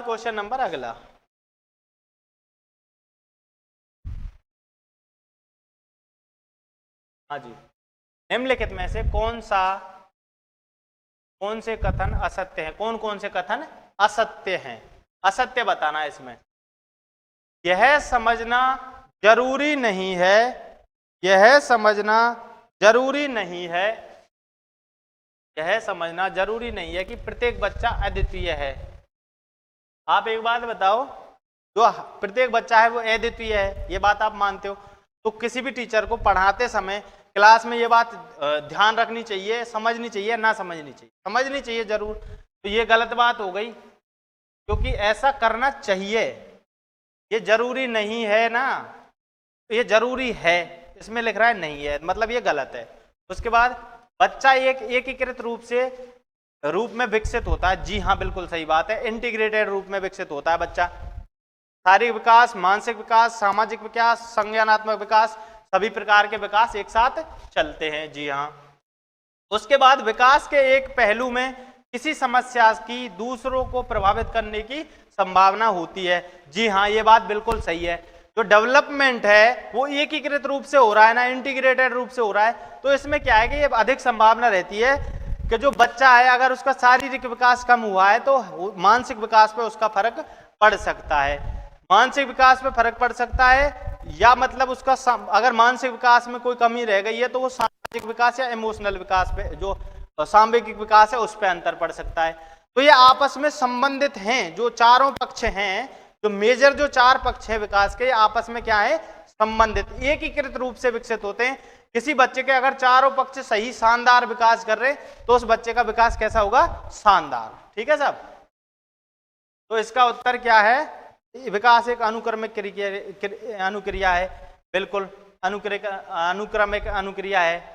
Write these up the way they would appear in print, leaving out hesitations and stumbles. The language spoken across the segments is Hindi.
क्वेश्चन नंबर अगला, हाँ जी, निम्नलिखित में से कौन से कथन असत्य हैं? कौन कौन से कथन असत्य हैं? असत्य बताना है इसमें। यह समझना जरूरी नहीं है, यह समझना जरूरी नहीं है, यह समझना जरूरी नहीं है कि प्रत्येक बच्चा अद्वितीय है। आप एक बात बताओ, जो प्रत्येक बच्चा है वो अद्वितीय है, ये बात आप मानते हो? तो किसी भी टीचर को पढ़ाते समय क्लास में ये बात ध्यान रखनी चाहिए, समझनी चाहिए, ना समझनी चाहिए? समझनी चाहिए जरूर। तो ये गलत बात हो गई, क्योंकि ऐसा करना चाहिए। ये जरूरी नहीं है ना, ये जरूरी है, इसमें लिख रहा है नहीं है, मतलब ये गलत है। उसके बाद बच्चा एक एकीकृत रूप में विकसित होता है। जी हाँ, बिल्कुल सही बात है, इंटीग्रेटेड रूप में विकसित होता है बच्चा। शारीरिक विकास, मानसिक विकास, सामाजिक विकास, संज्ञानात्मक विकास, सभी प्रकार के विकास एक साथ चलते हैं। जी हाँ। उसके बाद विकास के एक पहलू में किसी समस्या की दूसरों को प्रभावित करने की संभावना होती है। जी हाँ, ये बात बिल्कुल सही है। जो डेवलपमेंट है वो एकीकृत रूप से हो रहा है ना, इंटीग्रेटेड रूप से हो रहा है, तो इसमें क्या है कि ये अधिक संभावना रहती है कि जो बच्चा है अगर उसका शारीरिक विकास कम हुआ है तो मानसिक विकास पे उसका फर्क पड़ सकता है। मानसिक विकास पे फर्क पड़ सकता है, या मतलब उसका अगर मानसिक विकास में कोई कमी रह गई है तो वो सामाजिक विकास या इमोशनल विकास पे, जो सांवेगिक विकास है, उस पर अंतर पड़ सकता है। तो ये आपस में संबंधित हैं, जो चारों पक्ष हैं, जो मेजर जो चार पक्ष हैं विकास के, आपस में क्या है? संबंधित, एकीकृत रूप से विकसित होते हैं। किसी बच्चे के अगर चारों पक्ष सही शानदार विकास कर रहे तो उस बच्चे का विकास कैसा होगा? शानदार। ठीक है साहब? तो इसका उत्तर क्या है? विकास एक अनुक्रमिक अनुक्रिया है। बिल्कुल अनुक्रमिक अनुक्रिया है।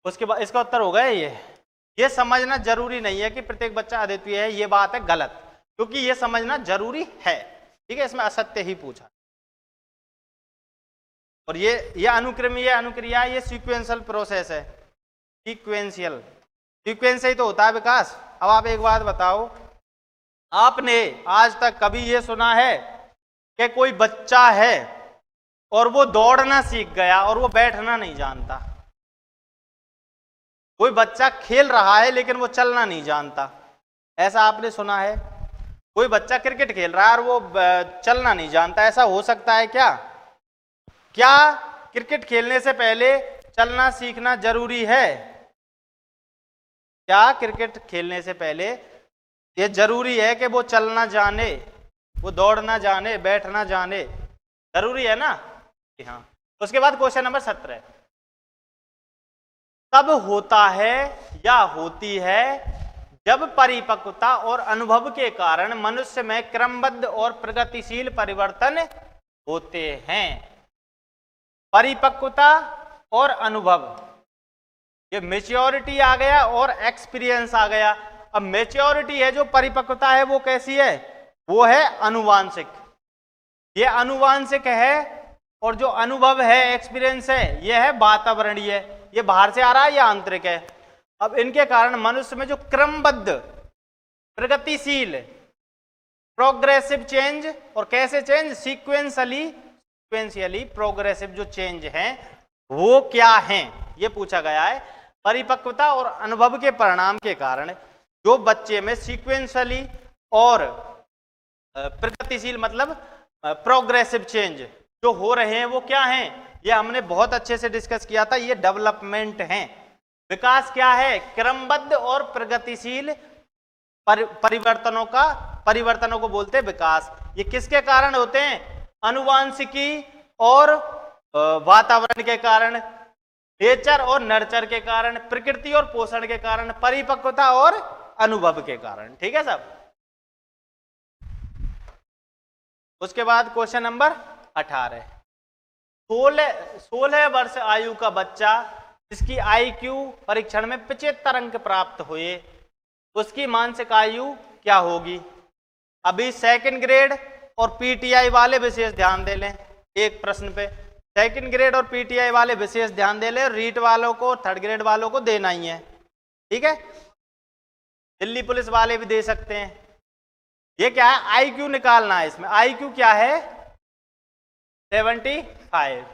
उसके बाद इसका उत्तर होगा ये समझना जरूरी नहीं है कि प्रत्येक बच्चा अद्वितीय है, ये बात है गलत, क्योंकि ये समझना जरूरी है। ठीक है, इसमें असत्य ही पूछा। और ये अनुक्रमीय अनुक्रिया, ये सीक्वेंशियल प्रोसेस है। सीक्वेंशियल सीक्वेंस ही तो होता है विकास। अब आप एक बात बताओ, आपने आज तक कभी ये सुना है कि कोई बच्चा है और वो दौड़ना सीख गया और वो बैठना नहीं जानता? कोई बच्चा खेल रहा है लेकिन वो चलना नहीं जानता, ऐसा आपने सुना है? कोई बच्चा क्रिकेट खेल रहा है और वो चलना नहीं जानता, ऐसा हो सकता है क्या? क्या क्रिकेट खेलने से पहले चलना सीखना जरूरी है? क्या क्रिकेट खेलने से पहले ये जरूरी है कि वो चलना जाने, वो दौड़ना जाने, बैठना जाने? जरूरी है ना? हाँ। उसके बाद क्वेश्चन नंबर 17, तब होता है या होती है जब परिपक्वता और अनुभव के कारण मनुष्य में क्रमबद्ध और प्रगतिशील परिवर्तन होते हैं। परिपक्वता और अनुभव, ये मैच्योरिटी आ गया और एक्सपीरियंस आ गया। अब मैच्योरिटी है, जो परिपक्वता है वो कैसी है? वो है अनुवांशिक, ये अनुवांशिक है। और जो अनुभव है, एक्सपीरियंस है, ये है वातावरणीय, ये बाहर से आ रहा है या आंतरिक है। अब इनके कारण मनुष्य में जो क्रमबद्ध, प्रगतिशील, प्रोग्रेसिव चेंज, और कैसे चेंज? सीक्वेंशियली प्रोग्रेसिव जो चेंज हैं वो क्या हैं, ये पूछा गया है। परिपक्वता और अनुभव के परिणाम के कारण जो बच्चे में सीक्वेंशियली और प्रगतिशील मतलब प्रोग्रेसिव चेंज जो हो रहे हैं वो क्या हैं? ये हमने बहुत अच्छे से डिस्कस किया था, ये डेवलपमेंट हैं। विकास क्या है? क्रमबद्ध और प्रगतिशील परिवर्तनों को बोलते हैं विकास। ये किसके कारण होते हैं? अनुवांशिकी और वातावरण के कारण, नेचर और नर्चर के कारण, प्रकृति और पोषण के कारण, परिपक्वता और अनुभव के कारण। ठीक है साहब? उसके बाद क्वेश्चन नंबर 18, 16 वर्ष आयु का बच्चा जिसकी IQ परीक्षण में 75 अंक प्राप्त हुए, उसकी मानसिक आयु क्या होगी? अभी सेकंड ग्रेड और PTI वाले विशेष ध्यान दे लें एक प्रश्न पे। सेकंड ग्रेड और PTI वाले विशेष ध्यान दे लें, रीट वालों को, थर्ड ग्रेड वालों को देना ही है। ठीक है? दिल्ली पुलिस वाले भी दे सकते हैं। ये क्या है, आई क्यू निकालना है इसमें। आई क्यू क्या है 75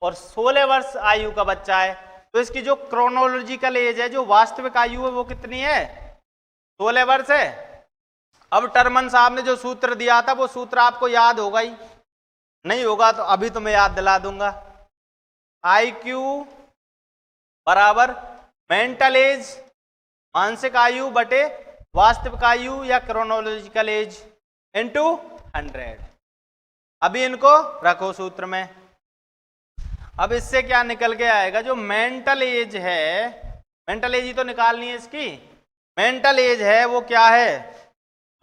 और 16 वर्ष आयु का बच्चा है, तो इसकी जो क्रोनोलॉजिकल एज है, जो वास्तविक आयु है, वो कितनी है 16 वर्ष है। अब टर्मन साहब ने जो सूत्र दिया था वो सूत्र आपको याद होगा ही, नहीं होगा तो अभी तो मैं याद दिला दूंगा। आई क्यू बराबर मेंटल एज मानसिक आयु बटे वास्तविक आयु या क्रोनोलॉजिकल एज इनटू 100। अभी इनको रखो सूत्र में। अब इससे क्या निकल के आएगा, जो मेंटल एज है, मेंटल एज ही तो निकालनी है इसकी, मेंटल एज है वो क्या है,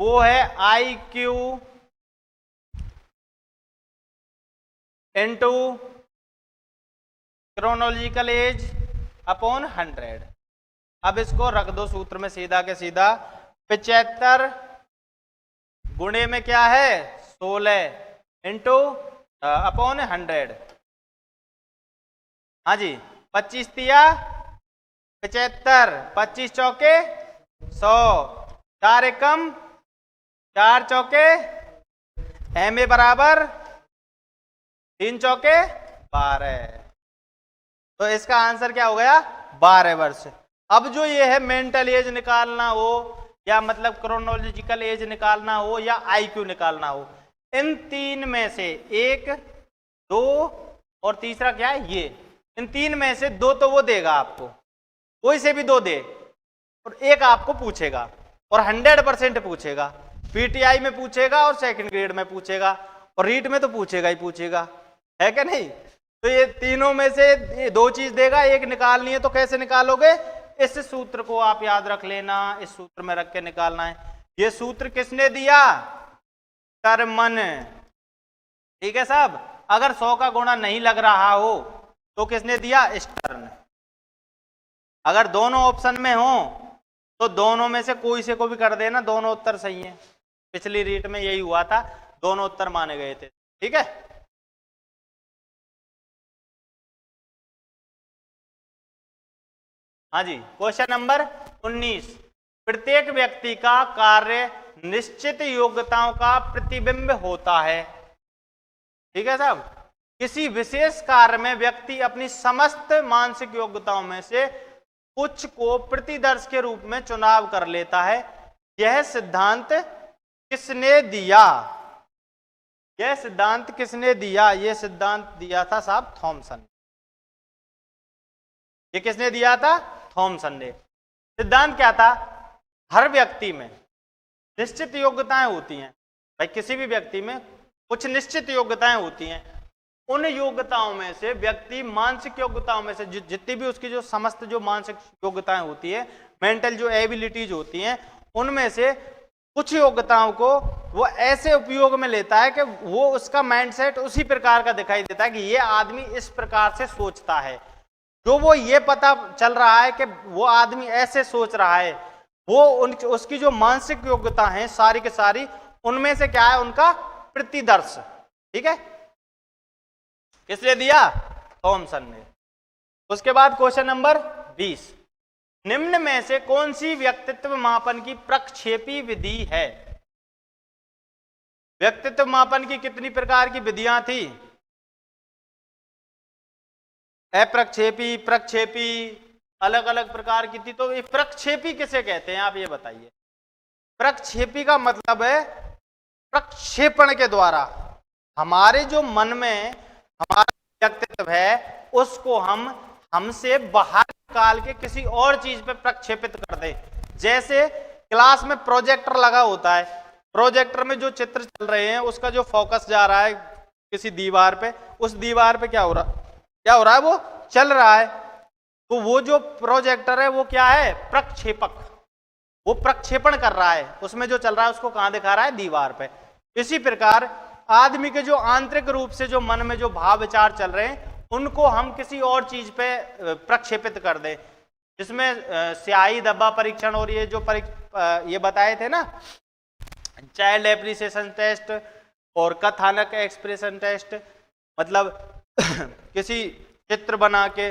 वो है I Q into chronological age upon 100। अब इसको रख दो सूत्र में सीधा के सीधा। 75 गुणे में क्या है 16 इंटू अपॉन 100। हाँ जी, 25 तिया 75, 25 चौके 100, 4 एकम 4 चौके, एम ए बराबर 3 चौके 12। तो इसका आंसर क्या हो गया 12 वर्ष। अब जो ये है मेंटल एज निकालना हो या मतलब क्रोनोलॉजिकल एज निकालना हो या आईक्यू निकालना हो, इन तीन में से 1, 2 और तीसरा क्या है ये, इन तीन में से 2 तो वो देगा आपको, कोई से भी 2 दे, और 1 आपको पूछेगा और 100% पूछेगा। पीटीआई में पूछेगा और सेकंड ग्रेड में पूछेगा और रीट में तो पूछेगा ही पूछेगा, है क्या नहीं। तो ये तीनों में से 2 चीज देगा, 1 निकालनी है तो कैसे निकालोगे, इस सूत्र को आप याद रख लेना, इस सूत्र में रख के निकालना है। ये सूत्र किसने दिया, टर्मन। ठीक है साहब, अगर 100 का गुणा नहीं लग रहा हो तो किसने दिया, स्टर्न। अगर दोनों ऑप्शन में हो तो दोनों में से कोई से को भी कर देना, दोनों उत्तर सही हैं। पिछली रीट में यही हुआ था, दोनों उत्तर माने गए थे। ठीक है, हाँ जी। क्वेश्चन नंबर 19, प्रत्येक व्यक्ति का कार्य निश्चित योग्यताओं का प्रतिबिंब होता है। ठीक है साहब, किसी विशेष कार्य में व्यक्ति अपनी समस्त मानसिक योग्यताओं में से कुछ को प्रतिदर्श के रूप में चुनाव कर लेता है। यह सिद्धांत किसने दिया, यह सिद्धांत किसने दिया, यह सिद्धांत दिया था साहब थॉमसन। ये किसने दिया था, थॉमसन ने। सिद्धांत क्या था, हर व्यक्ति में निश्चित योग्यताएं होती हैं। भाई किसी भी व्यक्ति में कुछ निश्चित योग्यताएं होती हैं, उन योग्यताओं में से व्यक्ति मानसिक योग्यताओं में से जितनी भी उसकी जो समस्त जो मानसिक योग्यताएं होती है, मेंटल जो एबिलिटीज होती हैं, उनमें से कुछ योग्यताओं को वो ऐसे उपयोग में लेता है कि वो उसका माइंडसेट उसी प्रकार का दिखाई देता है कि ये आदमी इस प्रकार से सोचता है। जो वो ये पता चल रहा है कि वो आदमी ऐसे सोच रहा है, वो उसकी जो मानसिक योग्यता है सारी के सारी, उनमें से क्या है उनका प्रतिदर्श। ठीक है, किसने दिया, थॉमसन ने। उसके बाद क्वेश्चन नंबर 20, निम्न में से कौन सी व्यक्तित्व मापन की प्रक्षेपी विधि है। व्यक्तित्व मापन की कितनी प्रकार की विधियां थी, अप्रक्षेपी, प्रक्षेपी, अलग अलग प्रकार की थी। तो ये प्रक्षेपी किसे कहते हैं आप ये बताइए। प्रक्षेपी का मतलब है प्रक्षेपण के द्वारा हमारे जो मन में हमारा व्यक्तित्व है उसको हम हमसे बाहर निकाल के किसी और चीज पे प्रक्षेपित कर दें। जैसे क्लास में प्रोजेक्टर लगा होता है, प्रोजेक्टर में जो चित्र चल रहे हैं उसका जो फोकस जा रहा है किसी दीवार पे, उस दीवार पे क्या हो रहा है, वो चल रहा है। तो वो जो प्रोजेक्टर है वो क्या है, प्रक्षेपक, वो प्रक्षेपण कर रहा है, उसमें जो चल रहा है उसको कहां दिखा रहा है, दीवार पे। इसी प्रकार आदमी के जो आंतरिक रूप से जो मन में जो भाव विचार चल रहे हैं उनको हम किसी और चीज पे प्रक्षेपित कर दें। जिसमें स्याही धब्बा परीक्षण और ये जो ये बताए थे ना, चाइल्ड एप्रिसिएशन टेस्ट और कथानक एक्सप्रेशन टेस्ट, मतलब किसी चित्र बना के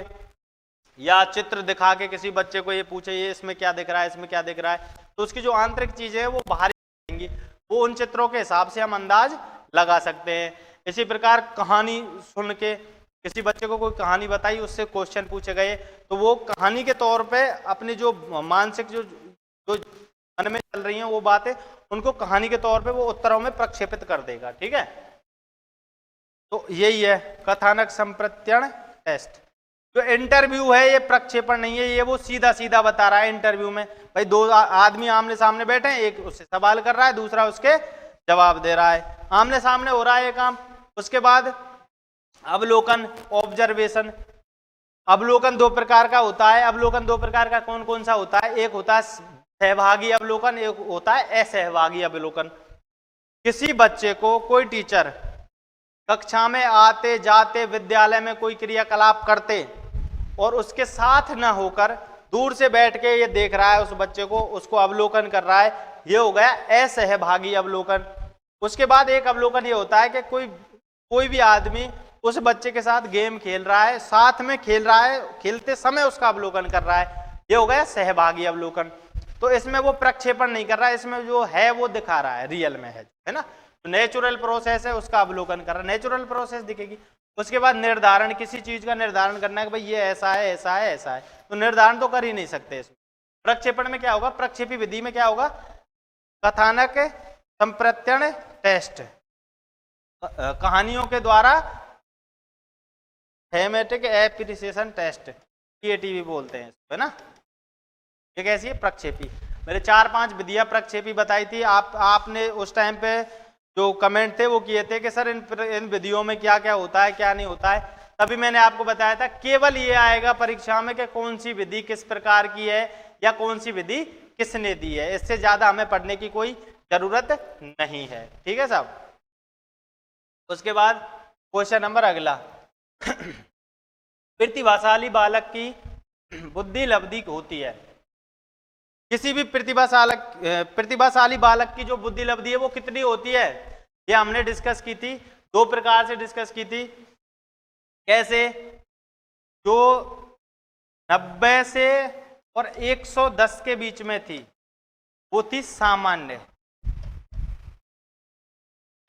या चित्र दिखा के किसी बच्चे को ये पूछे ये इसमें क्या दिख रहा है, इसमें क्या दिख रहा है, तो उसकी जो आंतरिक चीजें हैं वो बाहर आएंगी। वो उन चित्रों के हिसाब से हम अंदाज लगा सकते हैं। इसी प्रकार कहानी सुन के किसी बच्चे को कोई कहानी बताई, उससे क्वेश्चन पूछे गए, तो वो कहानी के तौर पे अपनी जो मानसिक जो मन में चल रही हैं वो बातें, उनको कहानी के तौर पे वो उत्तरों में प्रक्षेपित कर देगा। ठीक है, तो यही है कथानक संप्रत्यण टेस्ट। जो इंटरव्यू है ये प्रक्षेपण नहीं है, ये वो सीधा सीधा बता रहा है। इंटरव्यू में भाई दो आदमी आमने सामने बैठे हैं, एक उससे सवाल कर रहा है, दूसरा उसके जवाब दे रहा है, आमने सामने हो रहा है ये काम। उसके बाद अवलोकन, ऑब्जर्वेशन। अवलोकन दो प्रकार का होता है। अवलोकन दो प्रकार का कौन कौन सा होता है? एक होता है सहभागी अवलोकन, एक होता है असहभागी अवलोकन। किसी बच्चे को कोई टीचर कक्षा में आते जाते विद्यालय में कोई क्रियाकलाप करते और उसके साथ न होकर दूर से बैठ के ये देख रहा है उस बच्चे को, उसको अवलोकन कर रहा है, ये हो गया असहभागी अवलोकन। उसके बाद एक अवलोकन ये होता है कि कोई भी आदमी उस बच्चे के साथ गेम खेल रहा है, साथ में खेल रहा है, खेलते समय उसका अवलोकन कर रहा है, ये हो गया सहभागी अवलोकन। तो इसमें वो प्रक्षेपण नहीं कर रहा है, इसमें जो है वो दिखा रहा है, रियल में है ना। तो नेचुरल प्रोसेस है, उसका अवलोकन कर रहा है, नेचुरल प्रोसेस दिखेगी। उसके बाद निर्धारण, किसी चीज का निर्धारण करना है कि भाई ये ऐसा है ऐसा है ऐसा है, तो निर्धारण तो कर ही नहीं सकते इसमें। प्रक्षेपण में क्या होगा? प्रक्षेपी विधि में क्या होगा? कथानक संप्रत्यण टेस्ट, कहानियों के द्वारा थेमेटिक एप्रिसिएशन टेस्ट, TAT बोलते हैं इसको, है ना। ये कैसी है? प्रक्षेपी। मेरे 4-5 विधियां प्रक्षेपी बताई थी। आपने उस टाइम पे जो कमेंट थे वो किए थे कि सर इन विधियों में क्या क्या होता है क्या नहीं होता है। तभी मैंने आपको बताया था केवल ये आएगा परीक्षा में कि कौन सी विधि किस प्रकार की है या कौन सी विधि किसने दी है। इससे ज्यादा हमें पढ़ने की कोई जरूरत नहीं है। ठीक है साहब। उसके बाद क्वेश्चन नंबर अगला, प्रतिभाशाली बालक की बुद्धि लब्धि होती है। किसी भी प्रतिभाशाली बालक की जो बुद्धि लब्धि है वो कितनी होती है, ये हमने डिस्कस की थी, दो प्रकार से डिस्कस की थी। कैसे? जो 90 से और 110 के बीच में थी वो थी सामान्य।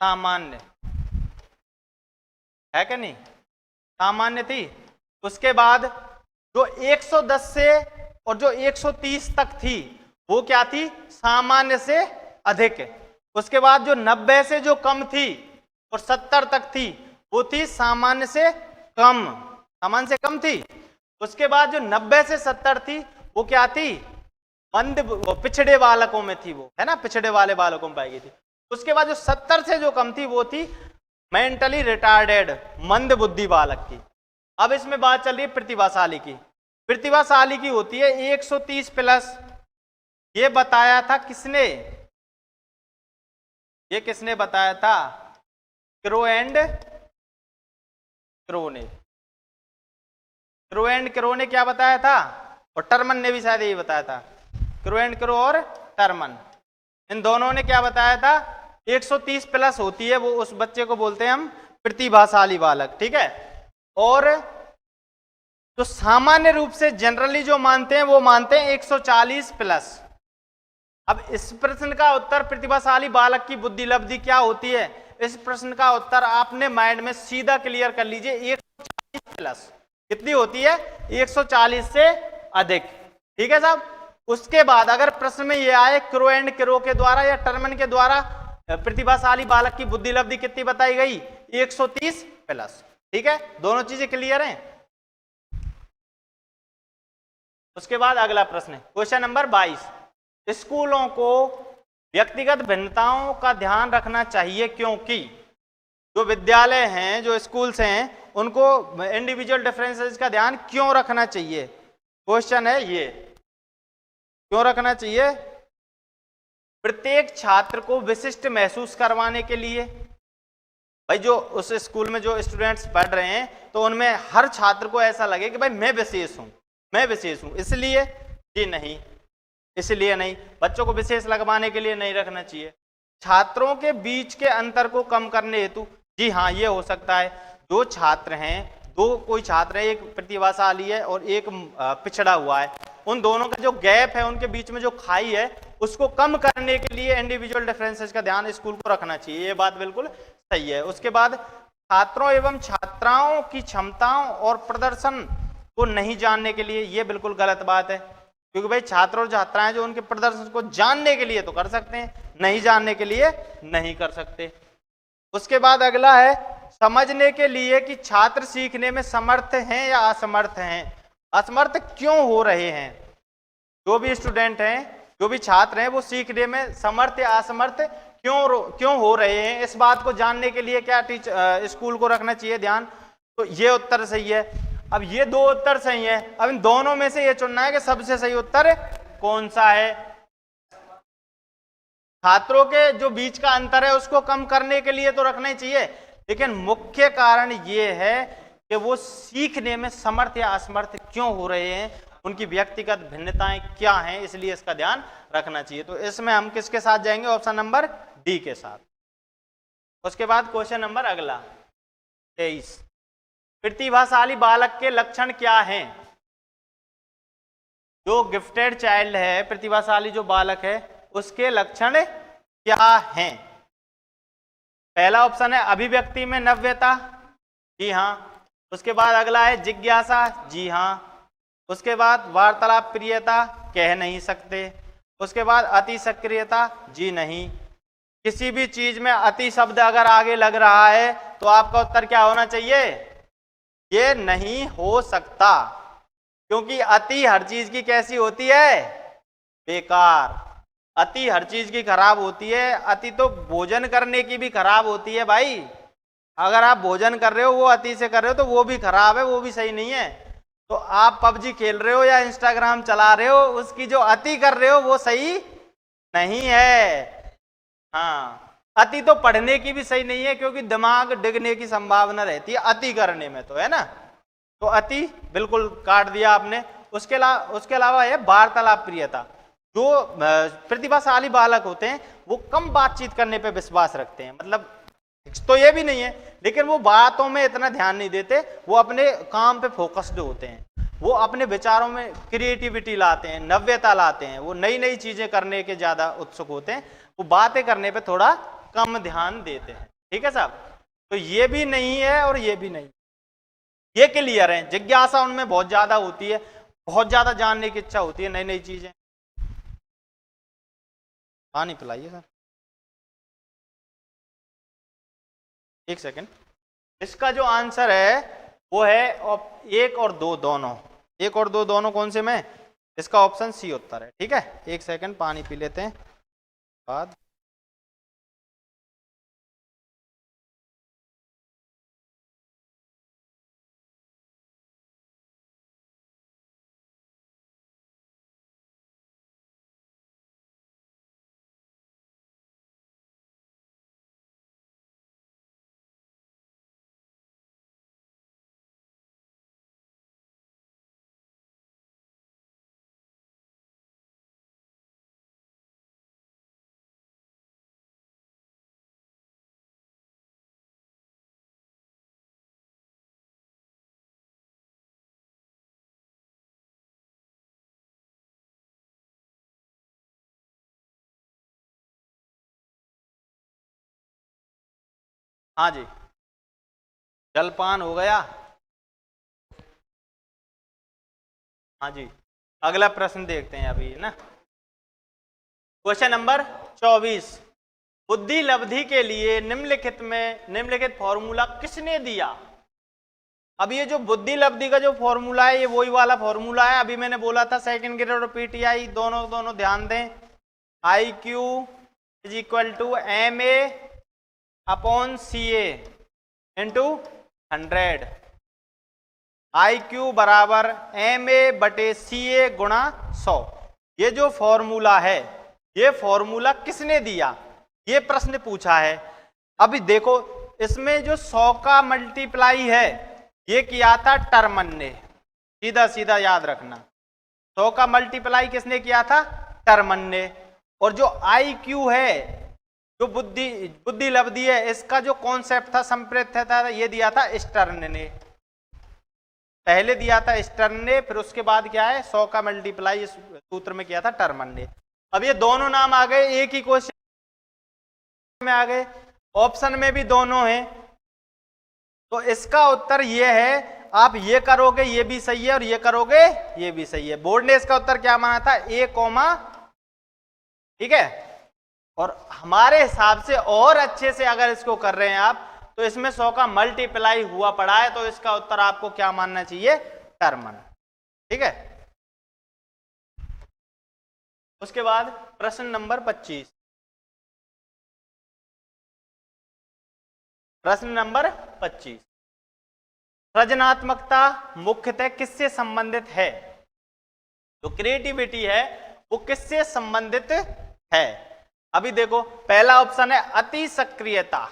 सामान्य है क्या नहीं? सामान्य थी। उसके बाद जो 110 से और जो 130 तक थी वो क्या थी? सामान्य से अधिक। उसके बाद जो 90 से जो कम थी और 70 तक थी वो थी सामान्य से कम, सामान्य से कम थी। उसके बाद जो 90 से 70 थी वो क्या थी? पिछड़े बालकों में थी वो, है ना, पिछड़े वाले बालकों में पाई गई थी। उसके बाद जो 70 से जो कम थी वो थी मेंटली रिटार्डेड, मंद बुद्धि बालक की। अब इसमें बात चल रही है प्रतिभाशाली की। प्रतिभाशाली की होती है 130 प्लस। ये बताया था किसने? ये किसने बताया था? क्रो एंड क्रो ने। क्रो एंड क्रो ने क्या बताया था? और टर्मन ने भी शायद यही बताया था। क्रो एंड क्रो और टर्मन, इन दोनों ने क्या बताया था? 130 प्लस होती है वो, उस बच्चे को बोलते हैं हम प्रतिभाशाली बालक। ठीक है। और तो सामान्य रूप से जनरली जो मानते हैं वो मानते हैं 140 प्लस। अब इस प्रश्न का उत्तर प्रतिभाशाली बालक की बुद्धि लब्धि क्या होती है, इस प्रश्न का उत्तर आपने माइंड में सीधा क्लियर कर लीजिए। 140 प्लस कितनी होती है? 140 से अधिक। ठीक है साहब। उसके बाद अगर प्रश्न में ये आए क्रो एंड क्रो के द्वारा या टर्मन के द्वारा प्रतिभाशाली बालक की बुद्धि लब्धि कितनी बताई गई? 130 प्लस। ठीक है, दोनों चीजें क्लियर हैं। उसके बाद अगला प्रश्न है क्वेश्चन नंबर 22। स्कूलों को व्यक्तिगत भिन्नताओं का ध्यान रखना चाहिए क्योंकि जो विद्यालय हैं, जो स्कूल्स हैं, उनको इंडिविजुअल डिफरेंसेस का ध्यान क्यों रखना चाहिए? क्वेश्चन है ये, क्यों रखना चाहिए? प्रत्येक छात्र को विशिष्ट महसूस करवाने के लिए। भाई जो उस स्कूल में जो स्टूडेंट्स पढ़ रहे हैं तो उनमें हर छात्र को ऐसा लगे कि भाई मैं विशेष हूं, मैं विशेष हूं, इसलिए जी नहीं, इसलिए नहीं, बच्चों को विशेष लगवाने के लिए नहीं रखना चाहिए। छात्रों के बीच के अंतर को कम करने हेतु, जी हाँ ये हो सकता है। जो छात्र हैं, दो कोई छात्र है, एक प्रतिभाशाली है और एक पिछड़ा हुआ है, उन दोनों का जो गैप है, उनके बीच में जो खाई है, उसको कम करने के लिए इंडिविजुअल डिफरेंसेस का ध्यान स्कूल को रखना चाहिए, ये बात बिल्कुल सही है। उसके बाद छात्रों एवं छात्राओं की क्षमताओं और प्रदर्शन को नहीं जानने के लिए, ये बिल्कुल गलत बात है, क्योंकि भाई छात्र और छात्राएं जो उनके प्रदर्शन को जानने के लिए तो कर सकते हैं, नहीं जानने के लिए नहीं कर सकते। उसके बाद अगला है समझने के लिए कि छात्र सीखने में समर्थ हैं या असमर्थ हैं। असमर्थ क्यों हो रहे हैं? जो भी स्टूडेंट हैं, जो भी छात्र हैं, वो सीखने में समर्थ या असमर्थ क्यों हो रहे हैं, इस बात को जानने के लिए क्या स्कूल को रखना चाहिए ध्यान? तो ये उत्तर सही है। अब ये दो उत्तर सही है, अब इन दोनों में से ये चुनना है कि सबसे सही उत्तर कौन सा है। छात्रों के जो बीच का अंतर है उसको कम करने के लिए तो रखना ही चाहिए, लेकिन मुख्य कारण ये है कि वो सीखने में समर्थ या असमर्थ क्यों हो रहे हैं, उनकी व्यक्तिगत भिन्नताएं क्या हैं, इसलिए इसका ध्यान रखना चाहिए। तो इसमें हम किसके साथ जाएंगे? ऑप्शन नंबर डी के साथ। उसके बाद क्वेश्चन नंबर अगला 23, प्रतिभाशाली बालक के लक्षण क्या हैं? जो गिफ्टेड चाइल्ड है, प्रतिभाशाली जो बालक है, उसके लक्षण क्या हैं? पहला ऑप्शन है अभिव्यक्ति में नव्यता, जी हाँ। उसके बाद अगला है जिज्ञासा, जी हाँ। उसके बाद वार्तालाप प्रियता, कह नहीं सकते। उसके बाद अति सक्रियता, जी नहीं। किसी भी चीज में अति शब्द अगर आगे लग रहा है तो आपका उत्तर क्या होना चाहिए? ये नहीं हो सकता, क्योंकि अति हर चीज की कैसी होती है? बेकार। अति हर चीज की खराब होती है। अति तो भोजन करने की भी खराब होती है भाई। अगर आप भोजन कर रहे हो वो अति से कर रहे हो तो वो भी खराब है, वो भी सही नहीं है। तो आप पबजी खेल रहे हो या इंस्टाग्राम चला रहे हो, उसकी जो अति कर रहे हो वो सही नहीं है। हाँ, अति तो पढ़ने की भी सही नहीं है, क्योंकि दिमाग डिगने की संभावना रहती है अति करने में, तो है ना। तो अति बिल्कुल काट दिया आपने। उसके अलावा है वार्तालाप प्रियता। जो प्रतिभाशाली बालक होते हैं वो कम बातचीत करने पे विश्वास रखते हैं, मतलब तो ये भी नहीं है, लेकिन वो बातों में इतना ध्यान नहीं देते, वो अपने काम पे फोकस्ड होते हैं, वो अपने विचारों में क्रिएटिविटी लाते हैं, नव्यता लाते हैं, वो नई नई चीजें करने के ज्यादा उत्सुक होते हैं, वो बातें करने पे थोड़ा कम ध्यान देते हैं। ठीक है साहब, तो ये भी नहीं है और ये भी नहीं, ये क्लियर है। जिज्ञासा उनमें बहुत ज्यादा होती है, बहुत ज्यादा जानने की इच्छा होती है, नई नई चीजें। पानी पिलाइए सर, एक सेकेंड। इसका जो आंसर है वो है 1 और 2 दोनों। 1 और 2 दोनों कौन से में? इसका ऑप्शन सी उत्तर है। ठीक है, एक सेकेंड पानी पी लेते हैं बाद। हाँ जी, जलपान हो गया। हाँ जी, अगला प्रश्न देखते हैं अभी, है ना। क्वेश्चन नंबर 24, बुद्धि लब्धि के लिए निम्नलिखित फॉर्मूला किसने दिया? अब ये जो बुद्धि लब्धि का जो फॉर्मूला है, ये वही वाला फॉर्मूला है, अभी मैंने बोला था सेकंड ग्रेड और पीटीआई दोनों ध्यान दें। IQ is equal to MA upon CA into 100। IQ बराबर MA बटे CA गुणा 100। ये जो फॉर्मूला है, ये फॉर्मूला किसने दिया, ये प्रश्न पूछा है। अभी देखो, इसमें जो 100 का मल्टीप्लाई है ये किया था टर्मन ने, सीधा सीधा याद रखना। 100 का मल्टीप्लाई किसने किया था? टर्मन ने। और जो IQ है, जो बुद्धि लब्धि है, इसका जो कॉन्सेप्ट था, संप्रेत्य था, ये दिया था स्टर्न ने। पहले दिया था स्टर्न ने, फिर उसके बाद क्या है 100 का मल्टीप्लाई इस सूत्र में किया था टर्मन ने। अब ये दोनों नाम आ गए, एक ही क्वेश्चन में आ गए, ऑप्शन में भी दोनों हैं, तो इसका उत्तर ये है, आप ये करोगे ये भी सही है और ये करोगे ये भी सही है। बोर्ड ने इसका उत्तर क्या माना था, ए कॉमा, ठीक है। और हमारे हिसाब से और अच्छे से अगर इसको कर रहे हैं आप, तो इसमें 100 का मल्टीप्लाई हुआ पड़ा है, तो इसका उत्तर आपको क्या मानना चाहिए, टर्मन, ठीक है। उसके बाद प्रश्न नंबर 25, प्रश्न नंबर 25, सृजनात्मकता मुख्यतः किससे संबंधित है, जो क्रिएटिविटी है वो किससे संबंधित है। अभी देखो पहला ऑप्शन है अति सक्रियता,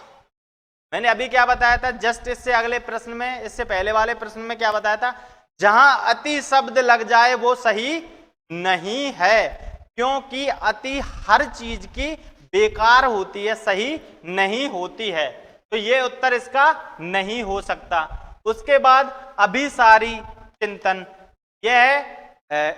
मैंने अभी क्या बताया था, जस्ट इससे अगले प्रश्न में, इससे पहले वाले प्रश्न में क्या बताया था, जहां अति शब्द लग जाए वो सही नहीं है, क्योंकि अति हर चीज की बेकार होती है, सही नहीं होती है, तो ये उत्तर इसका नहीं हो सकता। उसके बाद अभिसारी चिंतन, यह है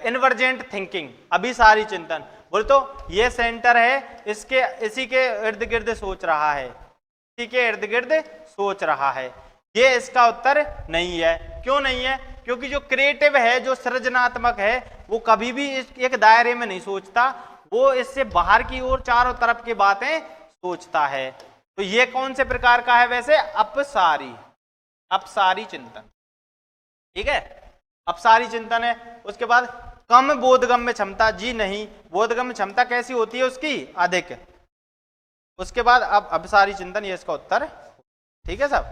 इन्वर्जेंट थिंकिंग, अभिसारी चिंतन, बोल तो ये सेंटर है, इसके इसी के इर्द गिर्द सोच रहा है, इसी के इर्द गिर्द सोच रहा है, ये इसका उत्तर नहीं है। क्यों नहीं है, क्योंकि जो क्रिएटिव है, जो सृजनात्मक है, वो कभी भी एक दायरे में नहीं सोचता, वो इससे बाहर की ओर चारों तरफ की बातें सोचता है। तो ये कौन से प्रकार का है वैसे, अपसारी, अपसारी चिंतन, ठीक है, अपसारी चिंतन है। उसके बाद कम बोधगम्य क्षमता, जी नहीं, बोधगम्य क्षमता कैसी होती है उसकी, अधिक। उसके बाद अब अपसारी चिंतन, ये इसका उत्तर, ठीक है सब।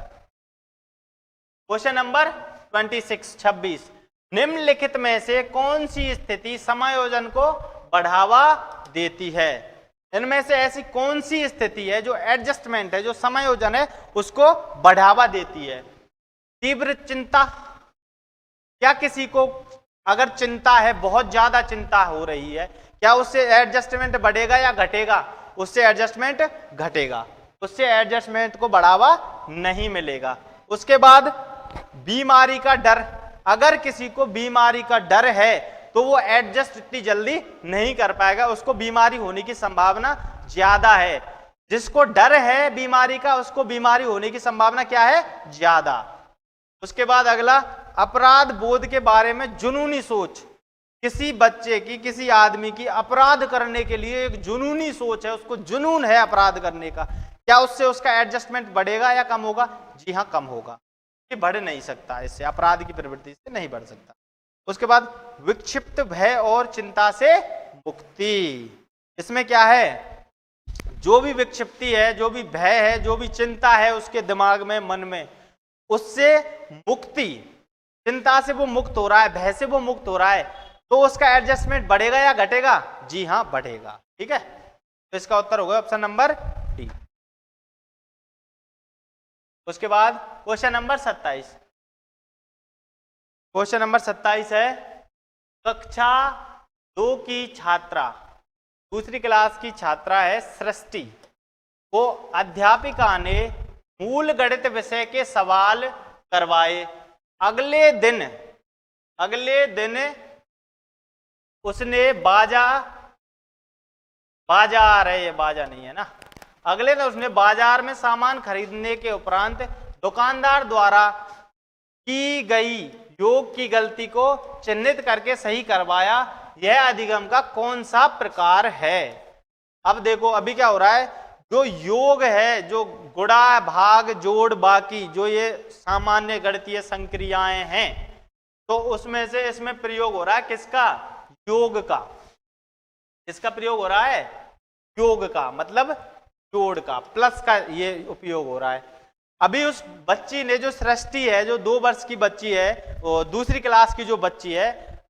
क्वेश्चन नंबर 26, निम्नलिखित में से कौन सी स्थिति समायोजन को बढ़ावा देती है, इनमें से ऐसी कौन सी स्थिति है जो एडजस्टमेंट है, जो समायोजन है, उसको बढ़ावा देती है। तीव्र चिंता, क्या किसी को अगर चिंता है, बहुत ज्यादा चिंता हो रही है, क्या उससे एडजस्टमेंट बढ़ेगा या घटेगा, उससे एडजस्टमेंट घटेगा, उससे एडजस्टमेंट को बढ़ावा नहीं मिलेगा। उसके बाद बीमारी का डर, अगर किसी को बीमारी का डर है तो वो एडजस्ट इतनी जल्दी नहीं कर पाएगा, उसको बीमारी होने की संभावना ज्यादा है। जिसको डर है बीमारी का, उसको बीमारी होने की संभावना क्या है, ज्यादा। उसके बाद अगला, अपराध बोध के बारे में जुनूनी सोच, किसी बच्चे की, किसी आदमी की अपराध करने के लिए एक जुनूनी सोच है, उसको जुनून है अपराध करने का, क्या उससे उसका एडजस्टमेंट बढ़ेगा या कम होगा, जी हाँ कम होगा, ये बढ़ नहीं सकता, इससे अपराध की प्रवृत्ति से नहीं बढ़ सकता। उसके बाद विक्षिप्त भय और चिंता से मुक्ति, इसमें क्या है, जो भी विक्षिप्ति है, जो भी भय है, जो भी चिंता है उसके दिमाग में, मन में, उससे मुक्ति, चिंता से वो मुक्त हो रहा है, भय से वो मुक्त हो रहा है, तो उसका एडजस्टमेंट बढ़ेगा या घटेगा, जी हां बढ़ेगा, ठीक है। तो इसका उत्तर होगा ऑप्शन नंबर डी। उसके बाद क्वेश्चन नंबर 27, क्वेश्चन नंबर 27 है, कक्षा 2 की छात्रा, दूसरी क्लास की छात्रा है सृष्टि, को अध्यापिका ने मूल गणित विषय के सवाल करवाए, अगले दिन उसने बाजार है, ये बाजा नहीं है ना, अगले दिन उसने बाजार में सामान खरीदने के उपरांत दुकानदार द्वारा की गई योग की गलती को चिन्हित करके सही करवाया, यह अधिगम का कौन सा प्रकार है। अब देखो अभी क्या हो रहा है, जो योग है, जो गुणा भाग जोड़ बाकी, जो ये सामान्य गणितीय संक्रियाएं हैं, तो उसमें से इसमें प्रयोग हो रहा है किसका, योग का, इसका प्रयोग हो रहा है योग का, मतलब जोड़ का, प्लस का ये उपयोग हो रहा है। अभी उस बच्ची ने, जो सृष्टि है, जो 2 वर्ष की बच्ची है, दूसरी क्लास की जो बच्ची है,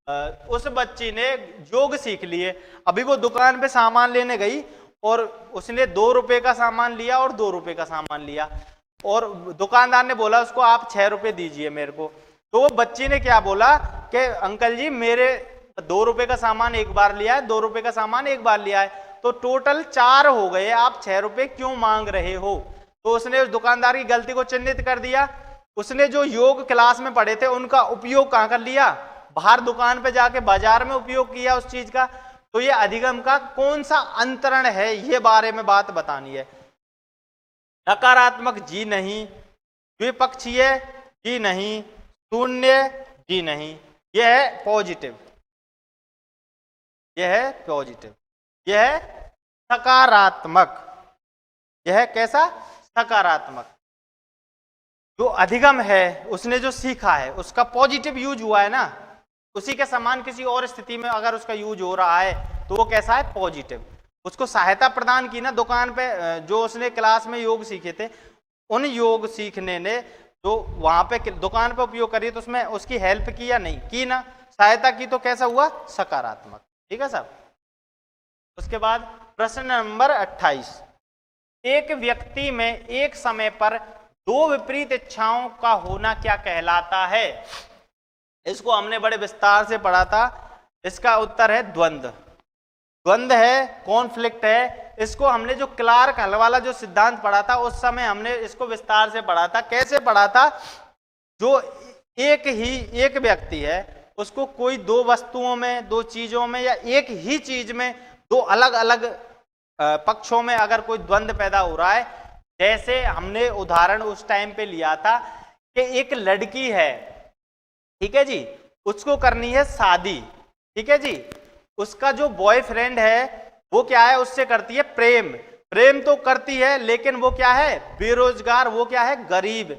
उस बच्ची ने योग सीख लिए। अभी वो दुकान पे सामान लेने गई और उसने 2 रुपए का सामान लिया और 2 रुपए का सामान लिया, और दुकानदार ने बोला उसको आप 6 रुपए दीजिए मेरे को। तो वो बच्ची ने क्या बोला कि अंकल जी मेरे 2 रुपए का सामान एक बार लिया है, 2 रुपए का सामान एक बार लिया है, तो टोटल 4 हो गए, आप 6 रुपए क्यों मांग रहे हो। तो उसने उस दुकानदार की गलती को चिन्हित कर दिया। उसने जो योग क्लास में पढ़े थे उनका उपयोग कहाँ कर लिया, बाहर दुकान पे जाके बाजार में उपयोग किया उस चीज का। तो ये अधिगम का कौन सा अंतरण है, ये बारे में बात बतानी है। नकारात्मक जी नहीं, द्विपक्षीय जी नहीं, शून्य जी नहीं, यह है पॉजिटिव, यह है पॉजिटिव, यह है सकारात्मक, यह है कैसा, सकारात्मक। जो अधिगम है उसने जो सीखा है उसका पॉजिटिव यूज हुआ है ना, उसी के समान किसी और स्थिति में अगर उसका यूज हो रहा है तो वो कैसा है, पॉजिटिव। उसको सहायता प्रदान की ना दुकान पे, जो उसने क्लास में योग सीखे थे, उन योग सीखने ने जो वहां पे दुकान पे उपयोग करी तो उसमें उसकी हेल्प की या नहीं की ना, सहायता की, तो कैसा हुआ, सकारात्मक। ठीक है साहब। उसके बाद प्रश्न नंबर 28, एक व्यक्ति में एक समय पर दो विपरीत इच्छाओं का होना क्या कहलाता है। इसको हमने बड़े विस्तार से पढ़ा था। इसका उत्तर है द्वंद्व। द्वंद्व है, कॉन्फ्लिक्ट है। इसको हमने जो क्लार्क हल वाला जो सिद्धांत पढ़ा था उस समय हमने इसको विस्तार से पढ़ा था। कैसे पढ़ा था, जो एक व्यक्ति है उसको कोई दो वस्तुओं में, दो चीजों में या एक ही चीज में दो अलग अलग पक्षों में अगर कोई द्वंद्व पैदा हो रहा है, जैसे हमने उदाहरण उस टाइम पे लिया था कि एक लड़की है, ठीक है जी, उसको करनी है शादी, ठीक है जी, उसका जो बॉयफ्रेंड है वो क्या है, उससे करती है प्रेम। प्रेम तो करती है लेकिन वो क्या है, बेरोजगार, वो क्या है, गरीब।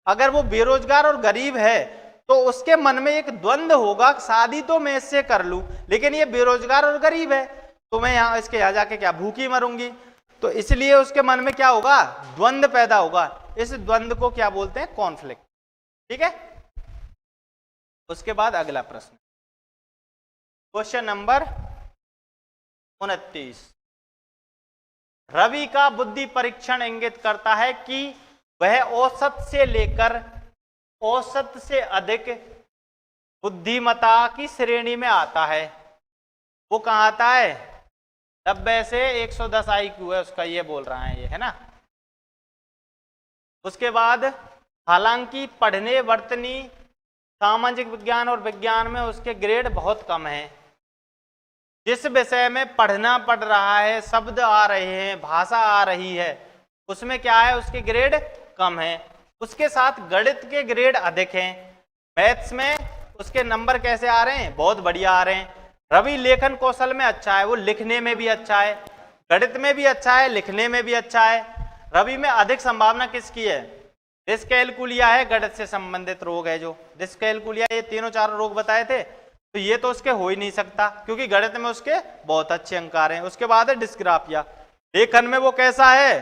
अगर वो बेरोजगार और गरीब है तो उसके मन में एक द्वंद्व होगा, शादी तो मैं इससे कर लूं लेकिन ये बेरोजगार और गरीब है तो मैं यहाँ इसके यहाँ जाके क्या भूखी मरूंगी। तो इसलिए उसके मन में क्या होगा, द्वंद्व पैदा होगा। इस द्वंद्व को क्या बोलते हैं, कॉन्फ्लिक्ट। ठीक है। उसके बाद अगला प्रश्न, क्वेश्चन नंबर 29। रवि का बुद्धि परीक्षण इंगित करता है कि वह औसत से लेकर औसत से अधिक बुद्धिमत्ता की श्रेणी में आता है। वो कहाँ आता है, 90 से 110 IQ है उसका, ये बोल रहा है ये, है ना। उसके बाद हालांकि पढ़ने वर्तनी सामाजिक विज्ञान और विज्ञान में उसके ग्रेड बहुत कम है। जिस विषय में पढ़ना पड़ रहा है, शब्द आ रहे हैं, भाषा आ रही है, उसमें क्या है, उसके ग्रेड कम है। उसके साथ गणित के ग्रेड अधिक हैं। मैथ्स में उसके नंबर कैसे आ रहे हैं, बहुत बढ़िया आ रहे हैं। रवि लेखन कौशल में अच्छा है, वो लिखने में भी अच्छा है, गणित में भी अच्छा है, लिखने में भी अच्छा है। रवि में अधिक संभावना किसकी है, डिस्कैलकुलिया है, गणित से संबंधित रोग है जो डिस्कैलकुलिया, ये तीनों चार रोग बताए थे, तो ये तो उसके हो ही नहीं सकता क्योंकि गणित में उसके बहुत अच्छे अंक आ रहे हैं। उसके बाद है डिस्ग्राफिया, लेखन में वो कैसा है,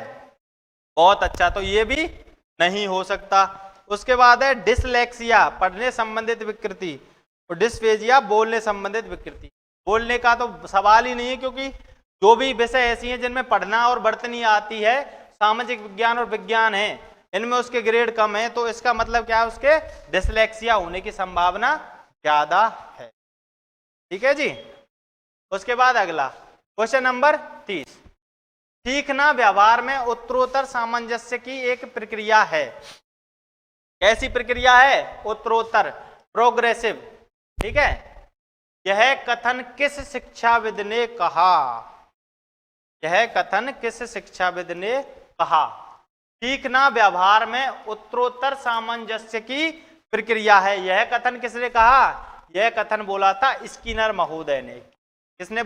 बहुत अच्छा, तो ये भी नहीं हो सकता। उसके बाद है डिसलेक्सिया, पढ़ने संबंधित विकृति, और डिस्फेजिया, बोलने संबंधित विकृति। बोलने का तो सवाल ही नहीं है क्योंकि जो भी विषय ऐसी हैं जिनमें पढ़ना और वर्तनी आती है, सामाजिक विज्ञान और विज्ञान है, इनमें उसके ग्रेड कम है, तो इसका मतलब क्या है, उसके डिसलेक्सिया होने की संभावना ज्यादा है। ठीक है जी। उसके बाद अगला क्वेश्चन नंबर 30। सीखना व्यवहार में उत्तरोत्तर सामंजस्य की एक प्रक्रिया है। कैसी प्रक्रिया है, उत्तरोत्तर, प्रोग्रेसिव। ठीक है। यह कथन किस शिक्षाविद ने कहा, यह कथन किस शिक्षाविद ने कहा। सीखना व्यवहार में उत्तरोत्तर सामंजस्य की प्रक्रिया है, यह कथन किसने कहा, यह कथन बोला था स्किनर महोदय ने। किसने